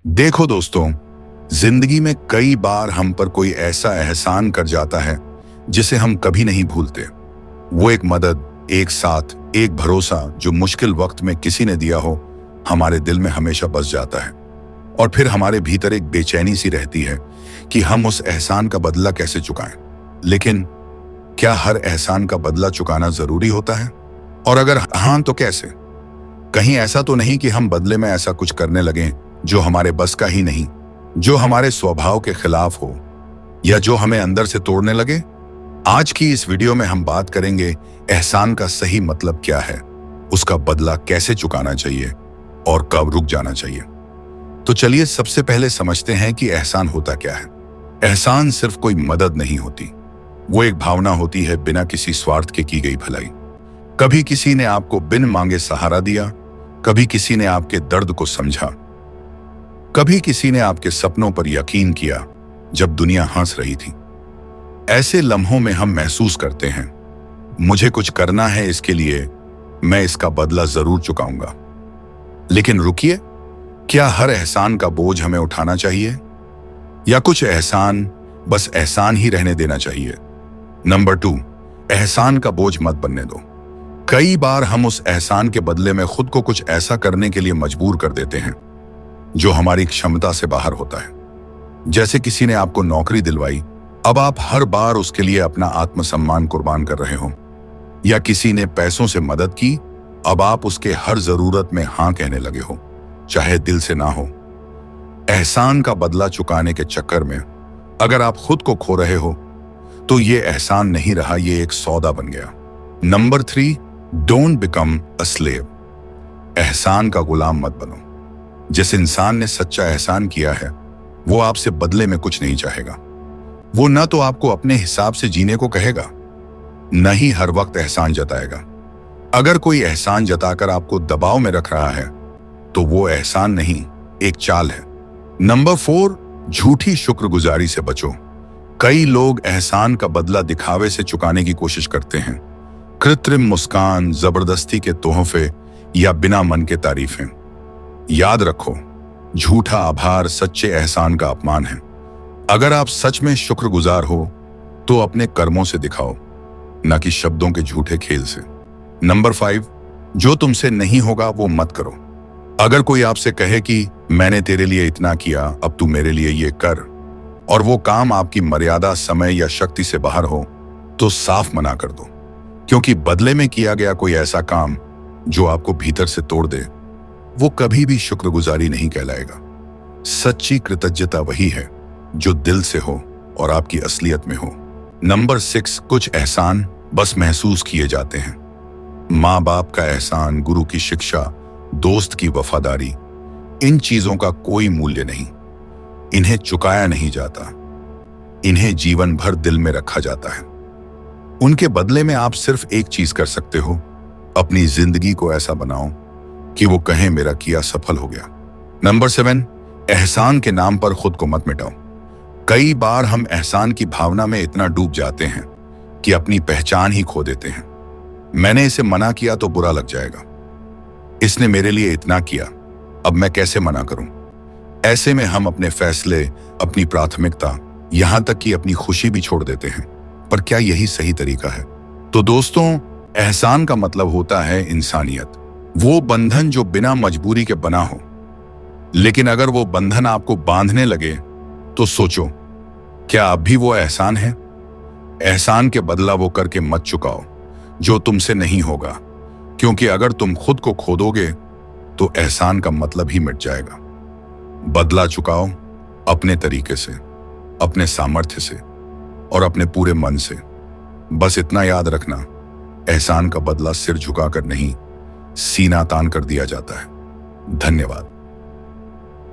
देखो दोस्तों, जिंदगी में कई बार हम पर कोई ऐसा एहसान कर जाता है जिसे हम कभी नहीं भूलते। वो एक मदद, एक साथ, एक भरोसा जो मुश्किल वक्त में किसी ने दिया हो, हमारे दिल में हमेशा बस जाता है। और फिर हमारे भीतर एक बेचैनी सी रहती है कि हम उस एहसान का बदला कैसे चुकाएं। लेकिन क्या हर एहसान का बदला चुकाना जरूरी होता है? और अगर हाँ, तो कैसे? कहीं ऐसा तो नहीं कि हम बदले में ऐसा कुछ करने लगें जो हमारे बस का ही नहीं, जो हमारे स्वभाव के खिलाफ हो, या जो हमें अंदर से तोड़ने लगे? आज की इस वीडियो में हम बात करेंगे एहसान का सही मतलब क्या है, उसका बदला कैसे चुकाना चाहिए और कब रुक जाना चाहिए। तो चलिए सबसे पहले समझते हैं कि एहसान होता क्या है। एहसान सिर्फ कोई मदद नहीं होती, वो एक भावना होती है बिना किसी स्वार्थ के की गई भलाई। कभी किसी ने आपको बिन मांगे सहारा दिया, कभी किसी ने आपके दर्द को समझा, कभी किसी ने आपके सपनों पर यकीन किया जब दुनिया हंस रही थी। ऐसे लम्हों में हम महसूस करते हैं, मुझे कुछ करना है, इसके लिए मैं इसका बदला जरूर चुकाऊंगा। लेकिन रुकिए, क्या हर एहसान का बोझ हमें उठाना चाहिए, या कुछ एहसान बस एहसान ही रहने देना चाहिए? नंबर 2, एहसान का बोझ मत बनने दो। कई बार हम उस एहसान के बदले में खुद को कुछ ऐसा करने के लिए मजबूर कर देते हैं जो हमारी क्षमता से बाहर होता है। जैसे किसी ने आपको नौकरी दिलवाई, अब आप हर बार उसके लिए अपना आत्मसम्मान कुर्बान कर रहे हो। या किसी ने पैसों से मदद की, अब आप उसके हर जरूरत में हां कहने लगे हो, चाहे दिल से ना हो। एहसान का बदला चुकाने के चक्कर में अगर आप खुद को खो रहे हो तो ये एहसान नहीं रहा, ये एक सौदा बन गया। Number 3, don't become a slave. एहसान का गुलाम मत बनो। जिस इंसान ने सच्चा एहसान किया है वो आपसे बदले में कुछ नहीं चाहेगा। वो न तो आपको अपने हिसाब से जीने को कहेगा, न ही हर वक्त एहसान जताएगा। अगर कोई एहसान जताकर आपको दबाव में रख रहा है तो वो एहसान नहीं, एक चाल है। नंबर 4, झूठी शुक्रगुजारी से बचो। कई लोग एहसान का बदला दिखावे से चुकाने की कोशिश करते हैं। कृत्रिम मुस्कान, जबरदस्ती के तोहफे या बिना मन के तारीफें। याद रखो, झूठा आभार सच्चे एहसान का अपमान है। अगर आप सच में शुक्रगुजार हो तो अपने कर्मों से दिखाओ, न कि शब्दों के झूठे खेल से। नंबर 5, जो तुमसे नहीं होगा वो मत करो। अगर कोई आपसे कहे कि मैंने तेरे लिए इतना किया, अब तू मेरे लिए ये कर, और वो काम आपकी मर्यादा, समय या शक्ति से बाहर हो, तो साफ मना कर दो। क्योंकि बदले में किया गया कोई ऐसा काम जो आपको भीतर से तोड़ दे, वो कभी भी शुक्रगुजारी नहीं कहलाएगा। सच्ची कृतज्ञता वही है जो दिल से हो और आपकी असलियत में हो। नंबर 6, कुछ एहसान बस महसूस किए जाते हैं। माँ बाप का एहसान, गुरु की शिक्षा, दोस्त की वफादारी, इन चीजों का कोई मूल्य नहीं। इन्हें चुकाया नहीं जाता, इन्हें जीवन भर दिल में रखा जाता है। उनके बदले में आप सिर्फ एक चीज कर सकते हो, अपनी जिंदगी को ऐसा बनाओ कि वो कहें मेरा किया सफल हो गया। नंबर 7, एहसान के नाम पर खुद को मत मिटाओ। कई बार हम एहसान की भावना में इतना डूब जाते हैं कि अपनी पहचान ही खो देते हैं। मैंने इसे मना किया तो बुरा लग जाएगा, इसने मेरे लिए इतना किया, अब मैं कैसे मना करूं? ऐसे में हम अपने फैसले, अपनी प्राथमिकता, यहां तक कि अपनी खुशी भी छोड़ देते हैं। पर क्या यही सही तरीका है? तो दोस्तों, एहसान का मतलब होता है इंसानियत, वो बंधन जो बिना मजबूरी के बना हो। लेकिन अगर वो बंधन आपको बांधने लगे तो सोचो, क्या अब भी वो एहसान है? एहसान के बदला वो करके मत चुकाओ जो तुमसे नहीं होगा, क्योंकि अगर तुम खुद को खो दोगे तो एहसान का मतलब ही मिट जाएगा। बदला चुकाओ अपने तरीके से, अपने सामर्थ्य से और अपने पूरे मन से। बस इतना याद रखना, एहसान का बदला सिर झुकाकर नहीं, सीना तान कर दिया जाता है। धन्यवाद।